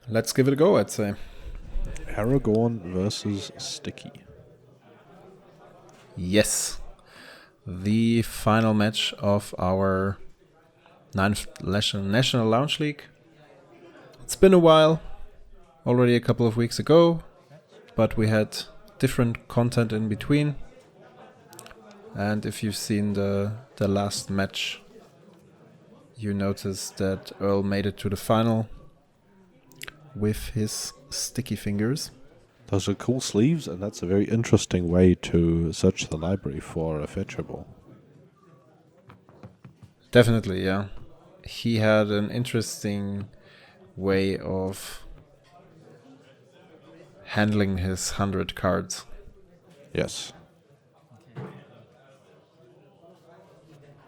Let's give it a go, I'd say. Aragorn versus Sticky. Yes. The final match of our 9th National Lounge League. It's been a while, already a couple of weeks ago, but we had different content in between. And if you've seen the last match, you noticed that Earl made it to the final with his sticky fingers. Those are cool sleeves, and that's a very interesting way to search the library for a fetchable. Definitely, yeah. He had an interesting way of handling his 100 cards. Yes.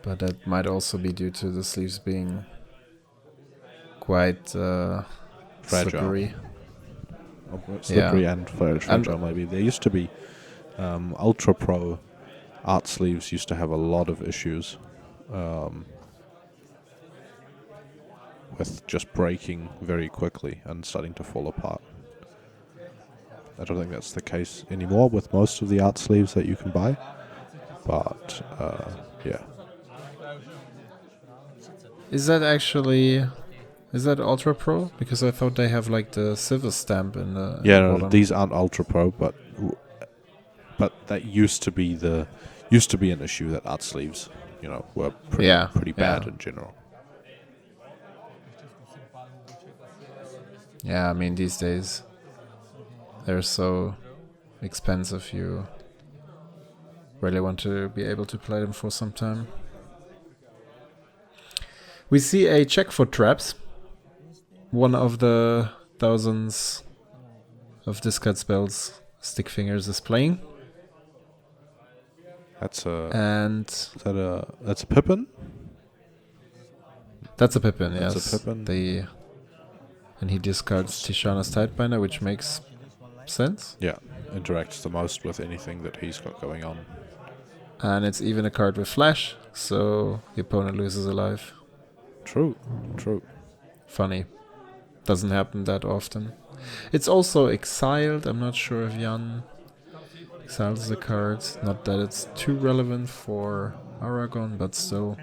But that might also be due to the sleeves being quite Fragile. slippery. Slippery and fragile, maybe. There used to be Ultra Pro art sleeves used to have a lot of issues with just breaking very quickly and starting to fall apart. I don't think that's the case anymore with most of the art sleeves that you can buy. But, yeah. Is that Ultra Pro? Because I thought they have like the silver stamp in the bottom. These aren't Ultra Pro, but that used to be an issue that art sleeves, were pretty bad in general. Yeah, I mean these days they're so expensive. You really want to be able to play them for some time. We see a check for traps. One of the thousands of discard spells Stickfingers is playing. That's a Pippin? That's a Pippin, That's yes. a Pippin. And he discards Tishana's Tidebinder, which makes sense. Yeah, interacts the most with anything that he's got going on. And it's even a card with flash, so the opponent loses a life. True. Funny. Doesn't happen that often. It's also exiled. I'm not sure if Jan exiles the card. Not that it's too relevant for Aragorn, but still.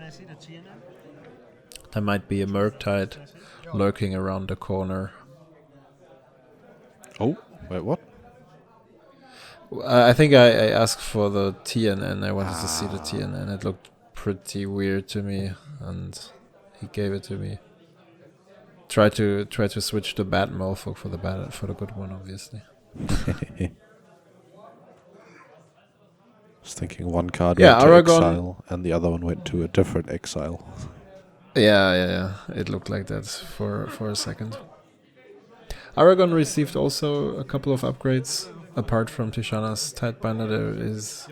There might be a Murktide lurking around the corner. Oh, wait, what? I think I asked for the TNN. I wanted to see the TNN. It looked pretty weird to me, and he gave it to me. Try to switch the bad Morphog for the good one, obviously. I was thinking one card Yeah, went to Aragorn, exile and the other one went to a different exile. Yeah. It looked like that for a second. Aragorn received also a couple of upgrades. Apart from Tishana's Tidebinder, there is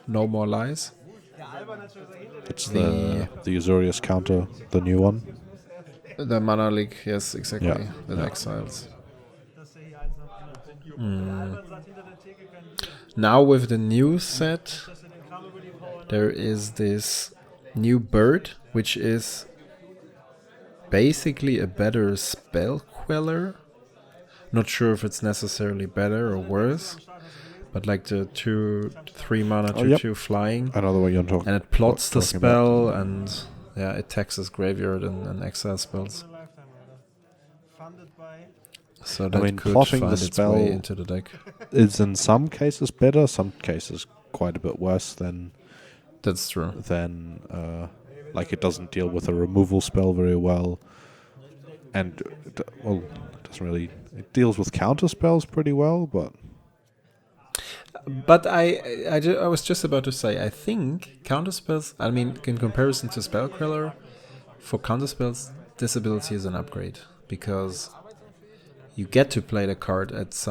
no more lies. It's the Azorius counter, the new one. The Mana League, yes, exactly. Yeah, With exiles. Now with the new set, there is this new bird, which is basically a better spell queller. Not sure if it's necessarily better or worse, but like the 2/3 mana 2/2 flying. I know the way you're talking. And it plots the spell and it taxes graveyard and exile spells. So that could plotting find the its spell way into the deck. is in some cases better, some cases quite a bit worse than. That's true. Like it doesn't deal with a removal spell very well, and it doesn't really. It deals with counter spells pretty well, but. But I was just about to say, I think counter spells. I mean, in comparison to Spell Queller, for counter spells, this ability is an upgrade because you get to play the card at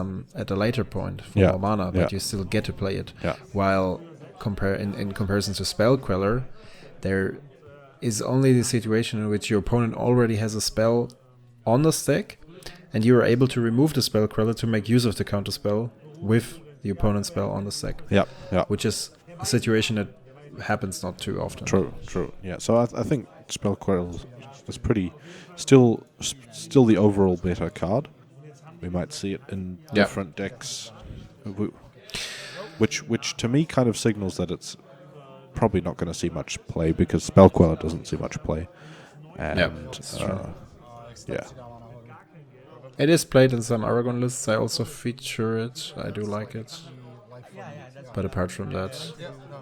a later point for more mana, but you still get to play it. Yeah. While in comparison to Spell Queller, there is only the situation in which your opponent already has a spell on the stack, and you are able to remove the Spell Queller to make use of the counter spell with the opponent's spell on the stack. Yeah. Which is a situation that happens not too often. True. Yeah. So I think Spell Queller is pretty still the overall better card. We might see it in different decks, which to me kind of signals that it's probably not going to see much play because Spell Queller doesn't see much play. And yeah. It is played in some Aragorn lists. I also feature it. I do like it. But apart from that,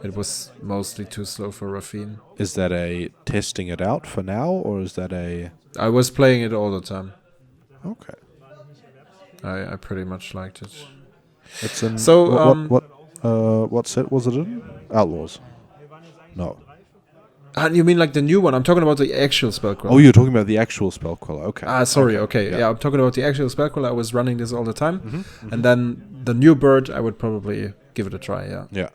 it was mostly too slow for Rafine. Is that a testing it out for now, or is that a... I was playing it all the time. Okay. I pretty much liked it. It's in... So, what set was it in? Outlaws. No. You mean like the new one? I'm talking about the actual Spell Queller. Oh, you're talking about the actual Spell Queller. Okay. Sorry. Okay. Yeah, I'm talking about the actual Spell Queller. I was running this all the time. Mm-hmm. And then the new bird, I would probably give it a try, yeah. Yeah.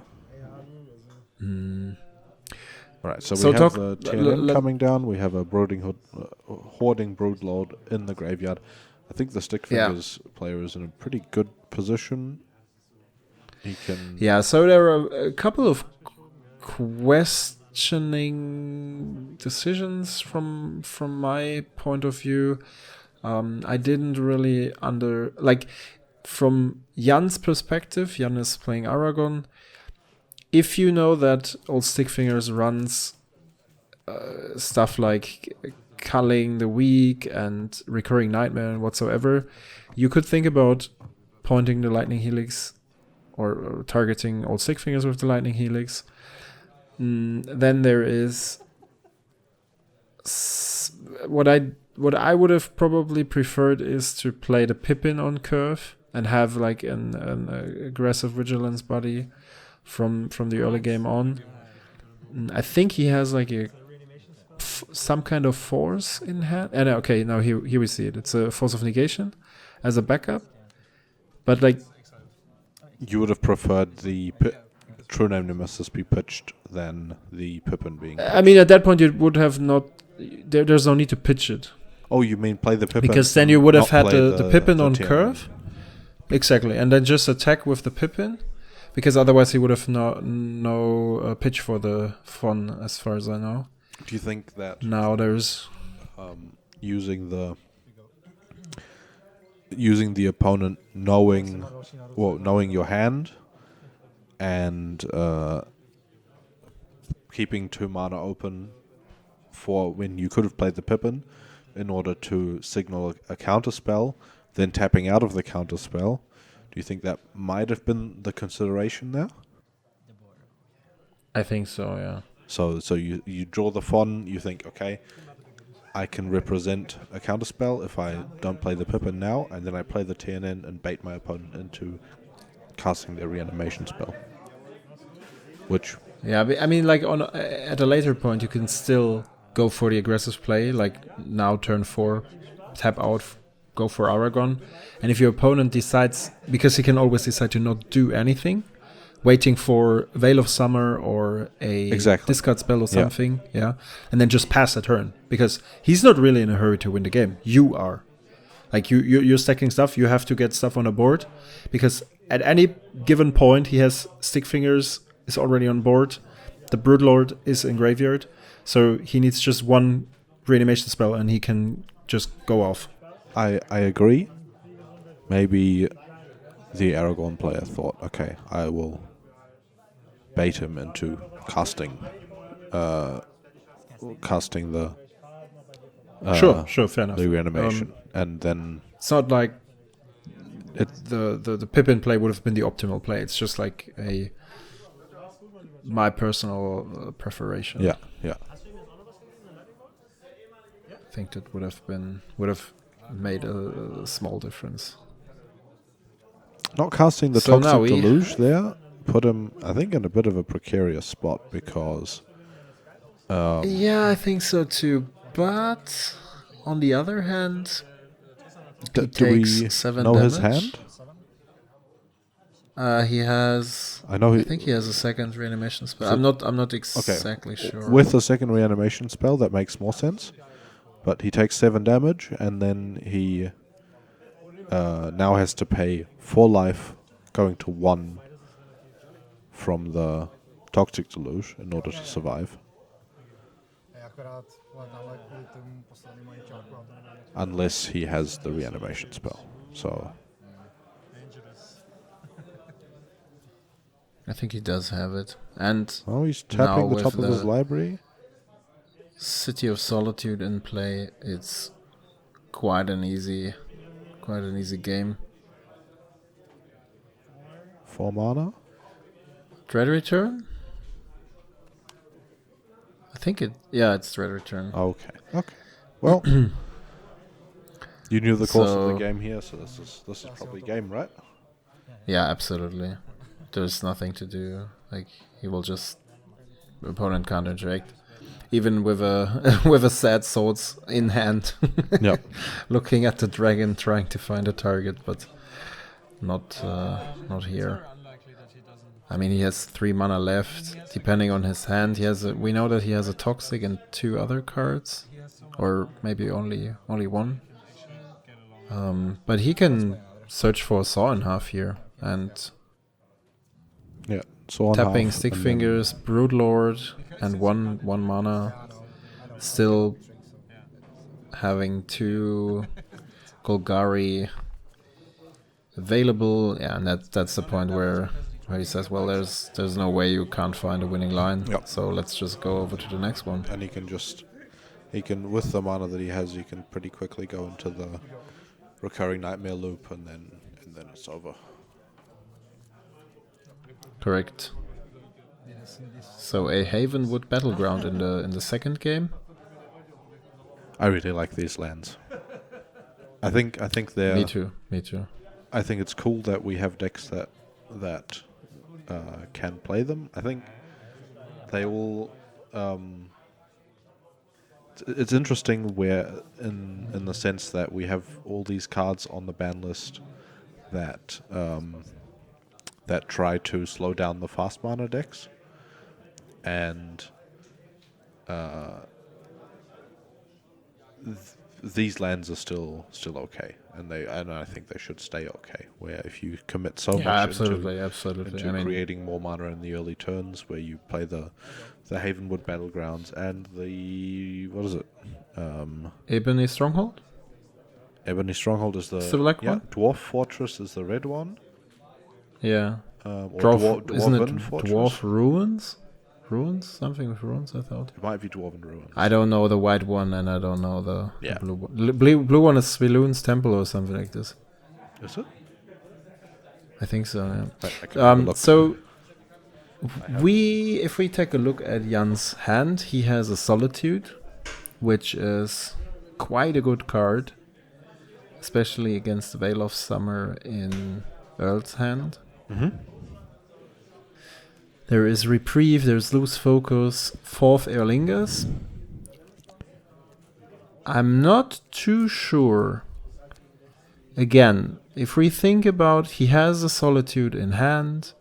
Right, so So we have the TNN coming down. We have a hoarding Broodlord in the graveyard. I think the Stickfingers player is in a pretty good position. He can... Yeah, so there are a couple of questioning decisions from my point of view. I didn't really from Jan's perspective, Jan is playing Aragorn. If you know that old Stickfingers runs stuff like culling the weak and recurring nightmare and whatsoever, you could think about pointing the lightning helix or targeting old Stickfingers with the lightning helix. Then there is what I would have probably preferred is to play the Pippin on curve and have like an aggressive vigilance buddy from the early game on. I think he has like some kind of force in hand. And okay, now here we see it. It's a force of negation as a backup. But like, you would have preferred the True Name Nemesis be pitched than the Pippin being pitched. I mean, at that point you would have not. There's no need to pitch it. Oh, you mean play the Pippin? Because then you would have had the Pippin on TNN. curve. Exactly, and then just attack with the Pippin. Because otherwise he would have no pitch for the fun, as far as I know. Do you think that now there's using the opponent knowing your hand and keeping 2 mana open for when you could have played the Pippin in order to signal a counter spell, then tapping out of the counter spell? Do you think that might have been the consideration there? I think so, yeah. So you draw the Fon, you think, okay, I can represent a counterspell if I don't play the Pippin now, and then I play the TNN and bait my opponent into casting their reanimation spell. Which... Yeah, I mean, like at a later point, you can still go for the aggressive play, like now turn 4, tap out, go for Aragorn. And if your opponent decides, because he can always decide to not do anything, waiting for Veil of Summer or a discard spell or something, and then just pass the turn, because he's not really in a hurry to win the game. You are. Like you're stacking stuff, you have to get stuff on the board, because at any given point he has Stickfingers is already on board, the Broodlord is in graveyard, so he needs just one reanimation spell and he can just go off. I agree. Maybe the Aragorn player thought, okay, I will bait him into casting the sure, fair enough. The reanimation, and then it's not like the Pippin play would have been the optimal play. It's just like my personal preference. Yeah. I think that would have made a small difference. Not casting the Toxic Deluge there put him, I think, in a bit of a precarious spot, because... yeah, I think so too. But on the other hand, he takes 7 know damage. His hand? He has... I think he has a second reanimation spell. So I'm not exactly sure. With a second reanimation spell, that makes more sense. But he takes 7 damage, and then he now has to pay 4 life, going to 1 from the Toxic Deluge in order to survive. Unless he has the reanimation spell. So I think he does have it. And he's now tapping the with top of his the library. City of Solitude in play, it's quite an easy game. 4 mana. Dread Return? I think it's Dread Return. Okay. Well, you knew the course of the game here, so this is probably game, right? Yeah, absolutely. There's nothing to do. Like, he will just... Opponent can't interact. Even with a with a sad swords in hand. Yep. Looking at the dragon, trying to find a target, but not here. I mean, he has 3 mana left. Depending on his hand, we know that he has a toxic and 2 other cards, or maybe only one. But he can search for a Saw in Half here and tapping Stickfingers, Broodlord, and one mana. Still having 2 Golgari available, and that's the point where he says, well, there's no way you can't find a winning line. Yep. So let's just go over to the next one. And he can with the mana that he has, he can pretty quickly go into the recurring nightmare loop, and then it's over. Correct. So a Havenwood Battleground in the second game. I really like these lands. I think they're. Me too. I think it's cool that we have decks that can play them. I think they all. It's interesting where in the sense that we have all these cards on the ban list that that try to slow down the fast mana decks, and these lands are still okay, and I think they should stay okay. Where if you commit so much into creating more mana in the early turns, where you play the Havenwood Battlegrounds and the what is it? Ebony Stronghold. Ebony Stronghold is the black one. Dwarf Fortress is the red one. Yeah. Isn't it Dwarf Ruins? Ruins? Something with ruins, I thought. It might be Dwarven Ruins. I don't know the white one, and I don't know the blue one. Blue one is Svilune's Temple or something like this. Is it? I think so, yeah. So, if we take a look at Jan's hand, he has a Solitude, which is quite a good card, especially against Veil of Summer in Earl's hand. Mm-hmm. There is Reprieve, there's Loose Focus, 4th Erlingas. I'm not too sure. Again, if we think about he has a Solitude in hand,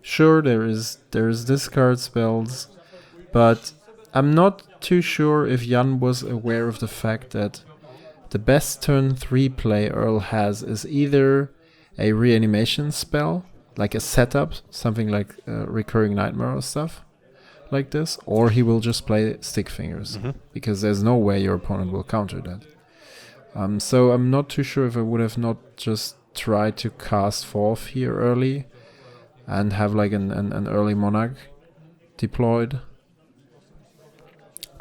sure there is discard spells, but I'm not too sure if Jan was aware of the fact that the best turn 3 play Earl has is either a reanimation spell, like a setup, something like Recurring Nightmare or stuff like this, or he will just play Stickfingers, because there's no way your opponent will counter that. So I'm not too sure if I would have not just tried to cast 4th here early and have like an early Monarch deployed,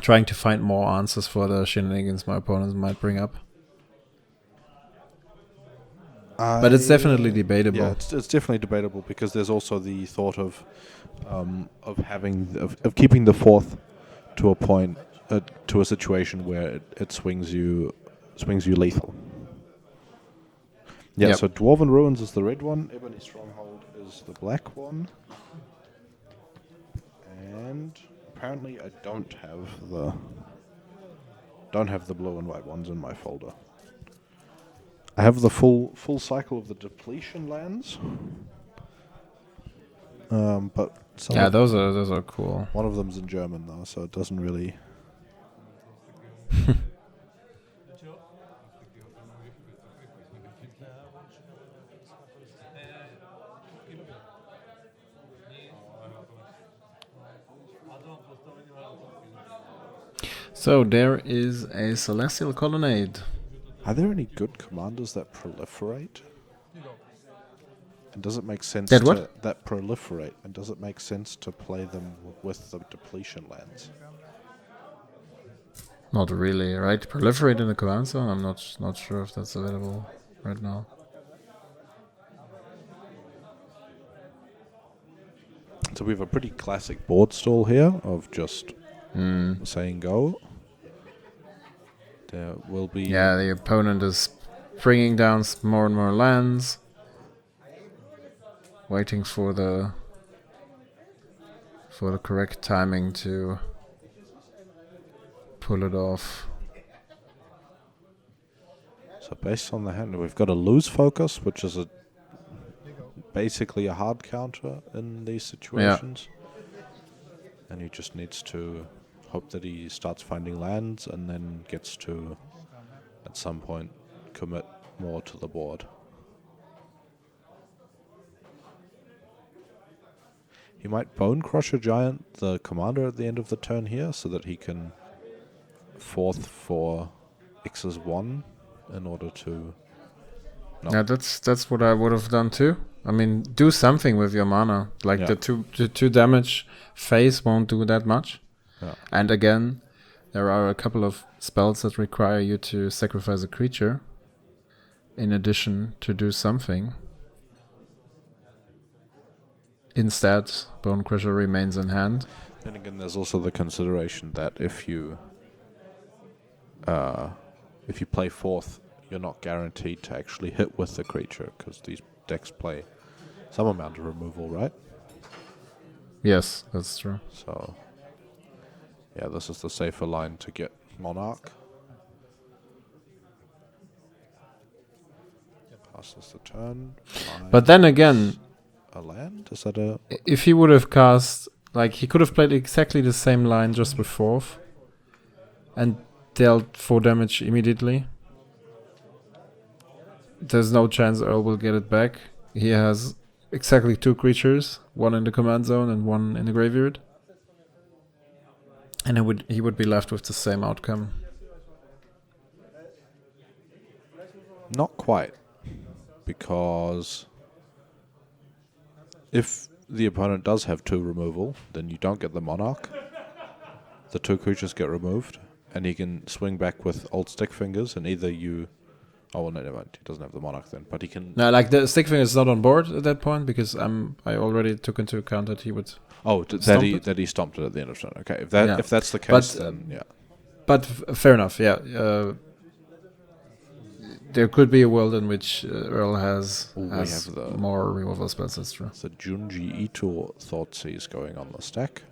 trying to find more answers for the shenanigans my opponents might bring up. But it's definitely debatable. Yeah, it's definitely debatable, because there's also the thought of keeping the 4th to a point, to a situation where it swings you lethal. Yeah, Yep. So Dwarven Ruins is the red one, Ebony Stronghold is the black one, and apparently I don't have the blue and white ones in my folder. I have the full cycle of the depletion lands, but those are cool. One of them's in German though, so it doesn't really. So there is a Celestial Colonnade. Are there any good commanders that proliferate? And does it make sense That what? that proliferate? And does it make sense to play them with the depletion lands? Not really, right? Proliferate in the command zone? I'm not sure if that's available right now. So we have a pretty classic board stall here of just saying go. There will be... Yeah, the opponent is bringing down more and more lands. Waiting for the correct timing to pull it off. So based on the hand, we've got a lose focus, which is basically a hard counter in these situations. Yeah. And he just needs to hope that he starts finding lands and then gets to, at some point, commit more to the board. He might Bone Crusher Giant the commander at the end of the turn here, so that he can fourth for X's 1 in order to... No. Yeah, that's what I would have done too. I mean, do something with your mana. Like the two damage phase won't do that much. Yeah. And again, there are a couple of spells that require you to sacrifice a creature in addition to do something. Instead, Bone Crusher remains in hand. Then again, there's also the consideration that if you play fourth, you're not guaranteed to actually hit with the creature, because these decks play some amount of removal, right? Yes, that's true. So, yeah, this is the safer line to get Monarch. Passes the turn. But then again, a land? Is that a... If he would have cast... Like, he could have played exactly the same line just with fourth. And dealt 4 damage immediately. There's no chance Earl will get it back. He has exactly 2 creatures. 1 in the command zone and 1 in the graveyard. And he would be left with the same outcome. Not quite. Because... if the opponent does have 2 removal, then you don't get the Monarch. The 2 creatures get removed, and he can swing back with old Stickfingers, and either you... Oh, well, no, never mind. He doesn't have the Monarch then, but he can... No, like, the Stickfinger is not on board at that point, because I already took into account that he would... Oh, that he stomped it at the end of turn. Okay, if that's the case, then yeah. But fair enough, yeah. There could be a world in which Earl has more removal spells, that's true. The Junji Ito Thoughtseize going on the stack.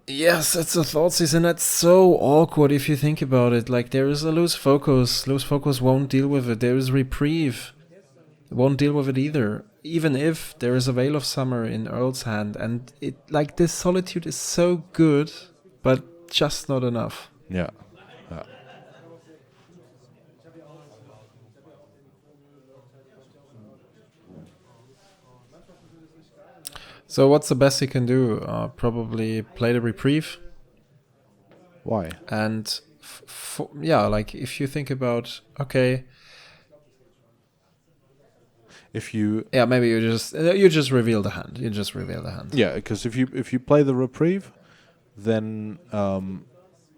Yes, it's a Thoughtseize, and that's so awkward if you think about it. Like, there is a loose focus. Loose focus won't deal with it. There is Reprieve. It won't deal with it either. Even if there is a Veil of Summer in Earl's hand, and it, like, this Solitude is so good, but just not enough. Yeah. So what's the best he can do? Probably play the Reprieve. Why? And like, if you think about, okay, if you... yeah, maybe you just reveal the hand. You just reveal the hand. Yeah, because if you play the Reprieve, then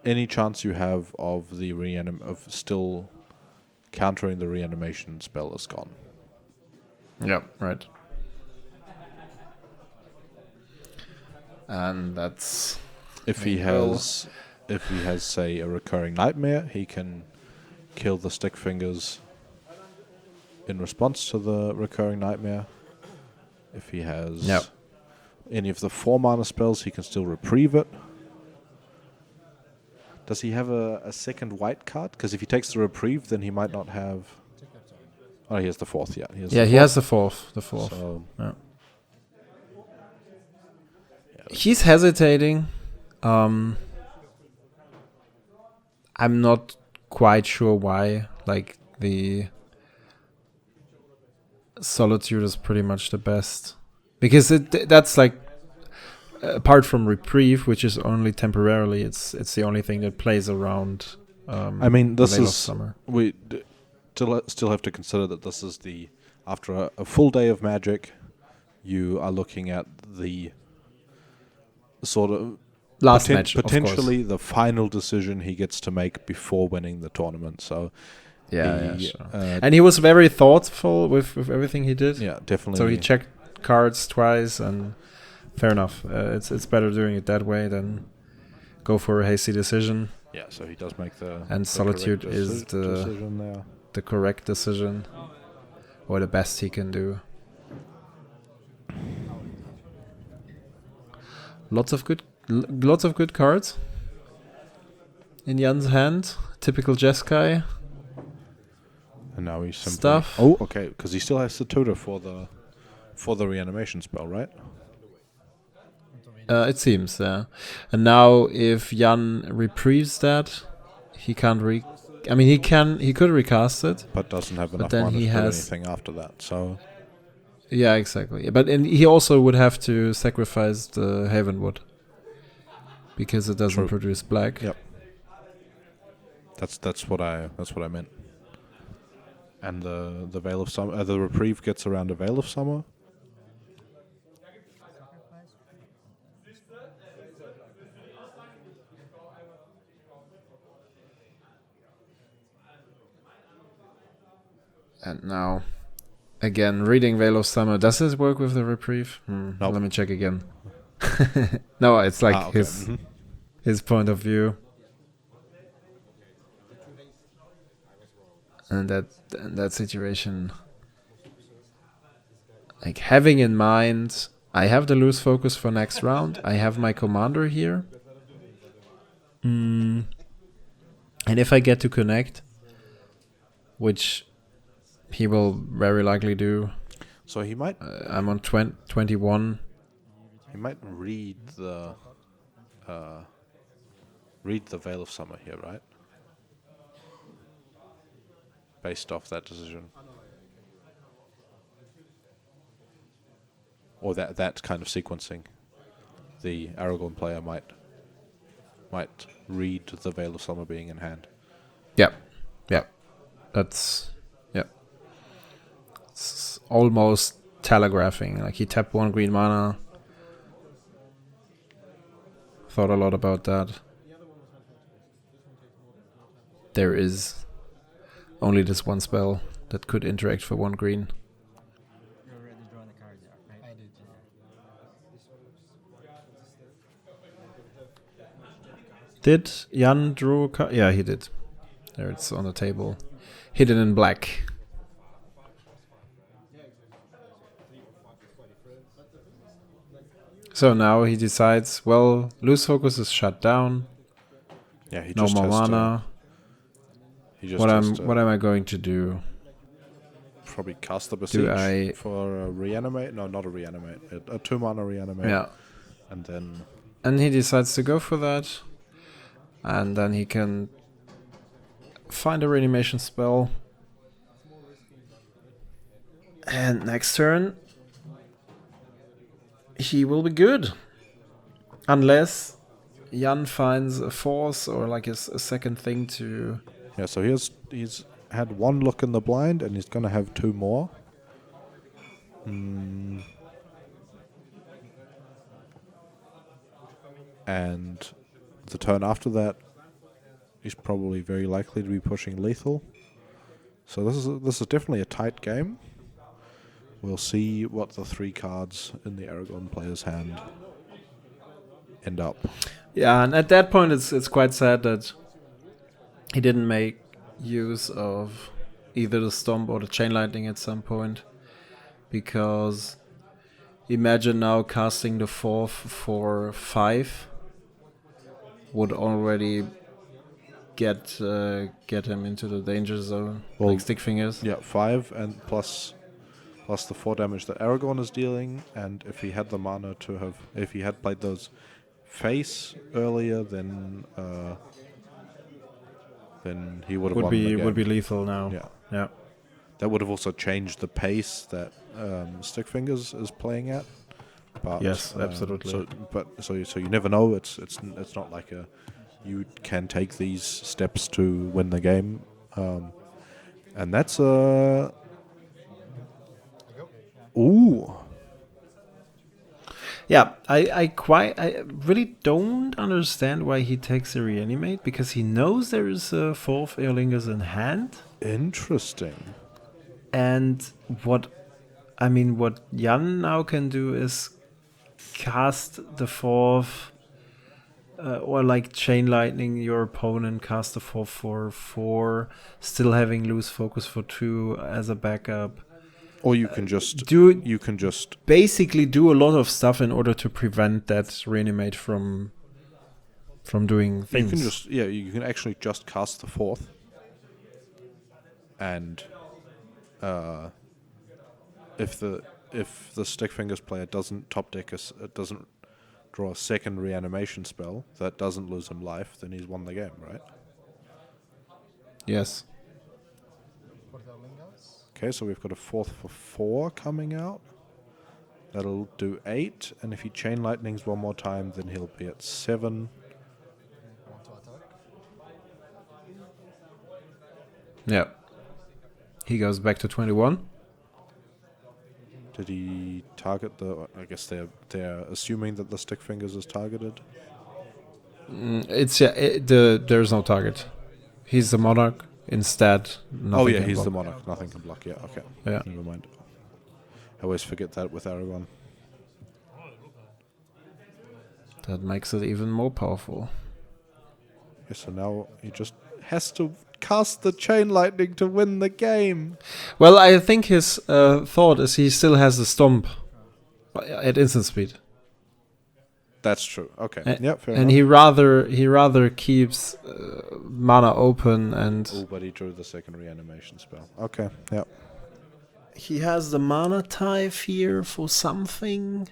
any chance you have of of still countering the reanimation spell is gone. Yeah, right. And that's... If he has, say, a recurring nightmare, he can kill the Stickfingers in response to the recurring nightmare. If he has any of the 4 mana spells, he can still reprieve it. Does he have a second white card? Because if he takes the reprieve, then he might not have... Oh, he has the 4th, yeah. He has the 4th. The 4th. So yeah. He's hesitating. I'm not quite sure why. Like, the Solitude is pretty much the best. Because that's like... apart from reprieve, which is only temporarily, it's the only thing that plays around. I mean, the this Veil of is Summer. we still have to consider that this is the after a full day of Magic, you are looking at the sort of Last match, potentially the final decision he gets to make before winning the tournament. So yeah, sure. And he was very thoughtful with everything he did. Yeah, definitely. So he checked cards twice, and fair enough. It's better doing it that way than go for a hasty decision. Yeah, so he does make and Solitude is decision there. The correct decision, or the best he can do. Lots of good cards in Jan's hand. Typical Jeskai. And now he's simply stuff. Oh, okay, because he still has the tutor for the reanimation spell, right? It seems, yeah. And now, if Jan reprieves that, he can't he could recast it, but doesn't have enough then mana he to do has anything after that. So yeah, exactly. But he also would have to sacrifice the Havenwood because it doesn't produce black. Yep. That's what I meant. And the Veil of Summer, the reprieve gets around a Veil of Summer. And now, again, reading Veil of Summer. Does this work with the reprieve? Nope. Let me check again. No, it's like okay. his point of view. And that situation, like having in mind, I have the loose focus for next round. I have my commander here. And if I get to connect, which he will very likely do. So he might. I'm on 21. He might read the Veil of Summer here, right? Based off that decision, or that kind of sequencing, the Aragorn player might read the Veil of Summer being in hand. Yep. That's it's almost telegraphing. Like he tapped 1 green mana. Thought a lot about that. There is only this one spell that could interact for 1 green. You already drawn a card there, right? I did, yeah. Did Jan draw a card? Yeah, he did. There, it's on the table. Hidden in black. So now he decides, well, loose focus is shut down. Yeah, he no just more has mana. What am I going to do? Probably cast the Besiege Do I for a reanimate? No, not a reanimate. A 2 mana reanimate. Yeah. And he decides to go for that. And then he can find a reanimation spell. And next turn, he will be good. Unless Jan finds a force or like a second thing to... Yeah, so he's had 1 look in the blind, and he's going to have 2 more. And the turn after that, he's probably very likely to be pushing lethal. So this is definitely a tight game. We'll see what the 3 cards in the Aragorn player's hand end up. Yeah, and at that point it's quite sad that he didn't make use of either the Stomp or the Chain Lightning at some point. Because imagine now casting the 4th for 5 would already get him into the danger zone, like Stickfingers. Yeah, 5 and plus the 4 damage that Aragorn is dealing, and if he had the mana if he had played those face earlier, then he would have won the game. Would be lethal now. Yeah. That would have also changed the pace that Stickfingers is playing at, But Yes, absolutely. So you never know. It's not like you can take these steps to win the game, and that's a ooh. Yeah, I really don't understand why he takes a reanimate, because he knows there is a fourth Eolingus in hand. Interesting. And what Jan now can do is cast the fourth, or like chain lightning your opponent, cast the fourth for 4, still having loose focus for 2 as a backup. Or you can just Basically do a lot of stuff in order to prevent that reanimate from doing things. you can actually just cast the fourth, and if the Stickfingers player doesn't top deck doesn't draw a second reanimation spell that doesn't lose him life, then he's won the game, right? Yes. Okay, so we've got a fourth for 4 coming out. That'll do 8, and if he chain lightnings one more time, then he'll be at 7. Yeah. He goes back to 21. Did he target the? I guess they're assuming that the Stickfingers is targeted. There's no target. He's the monarch. Instead, nothing can he's block. the monarch. Nothing can block. Yeah, okay. Yeah. Never mind. I always forget that with Aragorn. That makes it even more powerful. Yeah, so now he just has to cast the chain lightning to win the game. Well, I think his thought is he still has the stomp at instant speed. That's true. Okay. Fair enough. And he rather keeps mana open and. Oh, but he drew the second reanimation spell. Okay. Yeah. He has the mana type here for something.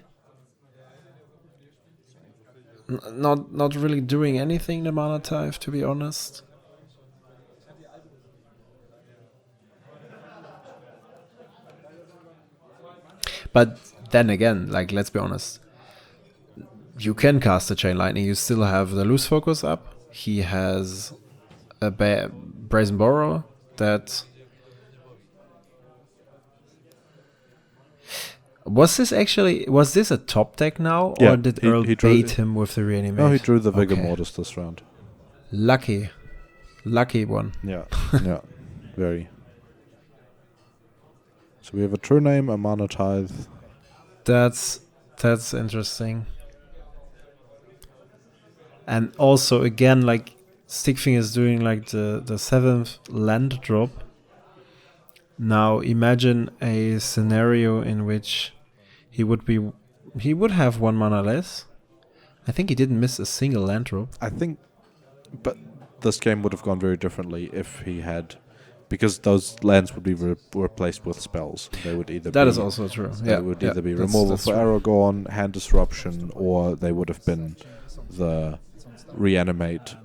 Not really doing anything, the mana type, to be honest. But then again, like, let's be honest. You can cast the Chain Lightning. You still have the loose focus up. He has a Brazen Borrow that... Was this a top deck now? Yeah, or did Earl bait him with the reanimate? No, he drew the Vigor Mortis this round. Lucky one. Yeah, yeah, very. So we have a True Name, a Mana Tithe. That's interesting. And also, again, like, Stickfingers is doing like the 7th land drop. Now imagine a scenario in which he would have 1 mana less. I think he didn't miss a single land drop. I think, but this game would have gone very differently if he had, because those lands would be replaced with spells. They would either that is also true. They would either be removal for Aragorn, hand disruption, or they would have been the reanimate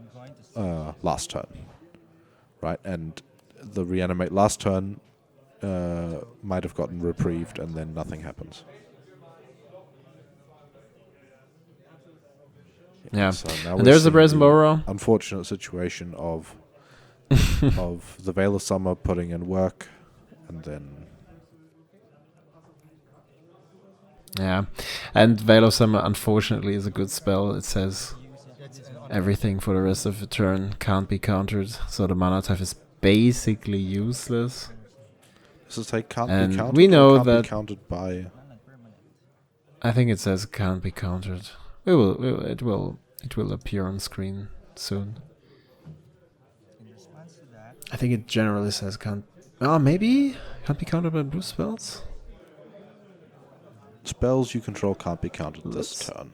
last turn, right? And the reanimate last turn might have gotten reprieved, and then nothing happens. Yeah. So now and there's a Brazen Borrow. Unfortunate situation of of the Veil of Summer putting in work, and then and Veil of Summer unfortunately is a good spell. It says everything for the rest of the turn can't be countered, so the mana type is basically useless. Does it say can't and be countered? We know can't that be counted by. I think it says can't be countered. It will appear on screen soon. I think it generally says can't. Maybe can't be countered by blue spells. Spells you control can't be counted this turn.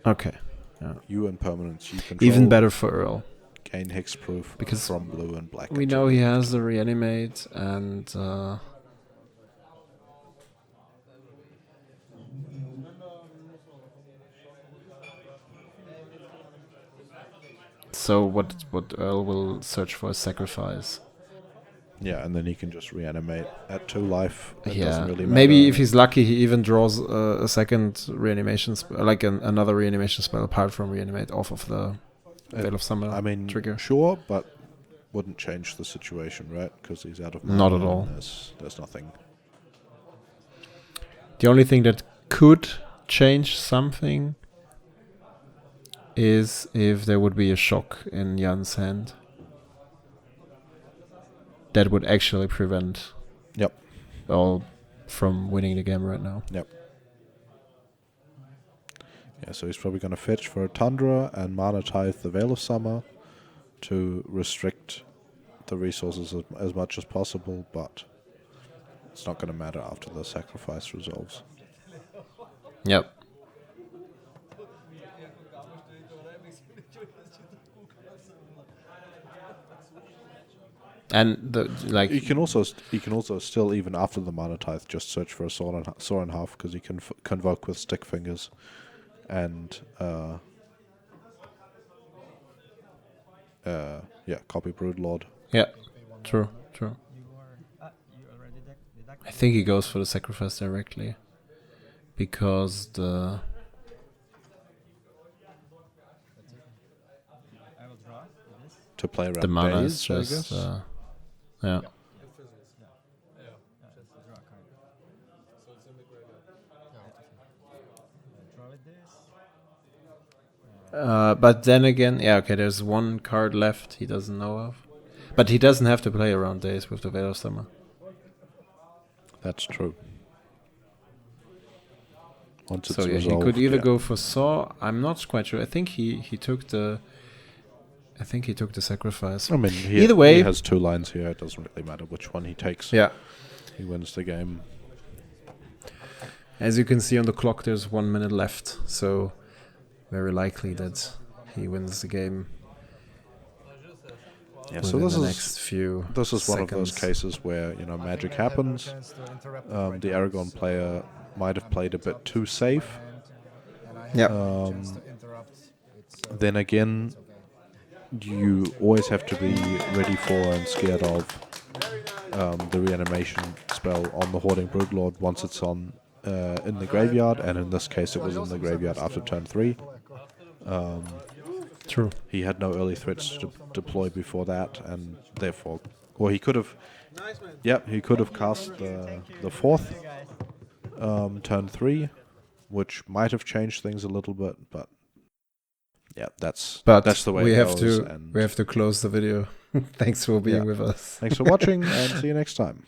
Okay. Yeah. You and permanents you control. Even better for Earl. Gain hexproof because from blue and black. We know he has the reanimate and. So what Earl will search for is sacrifice. Yeah, and then he can just reanimate at 2 life. It Yeah, doesn't really matter. maybe if he's lucky, he even draws a second reanimation, like another reanimation spell apart from reanimate off of the Veil of Summer I mean, trigger. sure, but wouldn't change the situation, right? Because he's out of mana. Not at and all. There's nothing. The only thing that could change something is if there would be a shock in Jan's hand. That would actually prevent Yep. all from winning the game right now. Yep. Yeah, so he's probably going to fetch for a Tundra and Mana Tithe the Veil of Summer to restrict the resources as much as possible, but it's not going to matter after the sacrifice resolves. Yep. And He can also still, even after the Mana Tithe, just search for a Saw and Half because he can convoke with Stickfingers and copy Broodlord. Yeah, true. You already deck. I think he goes for the sacrifice directly because the I will draw this. To play around mana days, is just I guess. yeah. Draw a card. Draw with this. But then again, yeah, okay. There's one card left he doesn't know of, but he doesn't have to play around days with the Veil of Summer. That's true. Once it's So yeah, resolved, he could either yeah. go for Saw. I'm not quite sure. I think he took the sacrifice. I mean, Either way- he has 2 lines here. It doesn't really matter which one he takes. Yeah. He wins the game. As you can see on the clock, there's 1 minute left, so very likely that he wins the game. Yeah, so within this the is next few. this is one of those seconds. cases where magic happens. The Aragorn player might have played a bit too safe. Yep. Then again, you always have to be ready for and scared of the reanimation spell on the Hoarding Broodlord once it's on in the graveyard, and in this case it was in the graveyard after turn 3. True. He had no early threats to deploy before that, and therefore, or he could have, he could have cast the 4th turn 3, which might have changed things a little bit, but yeah, that's the way we it have goes. to And we have to close the video. Thanks for being with us. thanks for watching, and see you next time.